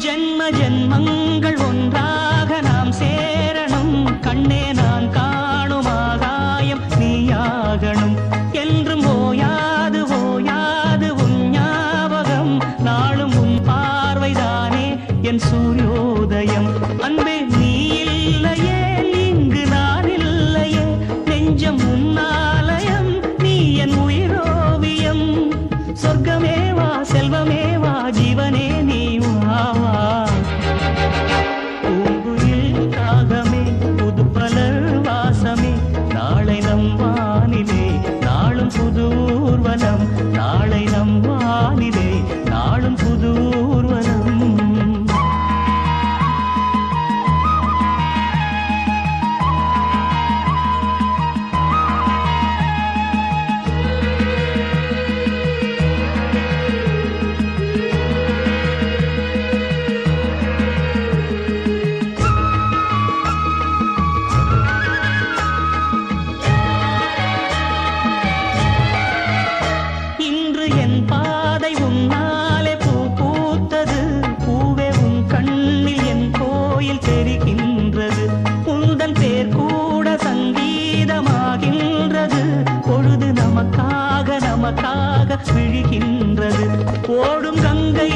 ஜென்ம ஜென்மங்கள் ஒன்றாக நாம் சேரணும். கண்ணே நான் காணும் ஆகாயம் நீயாகணும். என்றும் ஓயாது ஓயாது உன் ஞாபகம். நாளும் உன் பார்வைதானே என் சூரியோதயம். அன்பே நீ இல்லையே இங்கு நான் இல்லையே. நெஞ்சம் உன்னாலயம் நீ என் உயிரோவியம். சொர்க்கமே வா செல்வமே வா ஜீவனே நீ வா வா. பூங்குயில் ராகமே புதுப்பலர் வாசமே. நாளை நம் வானிலே நாளும் புது ஊர்வலம். நாளை நம் வானிலே நாளும் புது ஊர்வலம். என் பாதை உன்னாலே பூ பூத்தது. பூவே உன் கண்ணில் என் கோயில் தெரிகின்றது. உந்தன் பேர் கூட சங்கீதமாகின்றது. பொழுது நமக்காக நமக்காக விழுகின்றது. ஓடும் கங்கை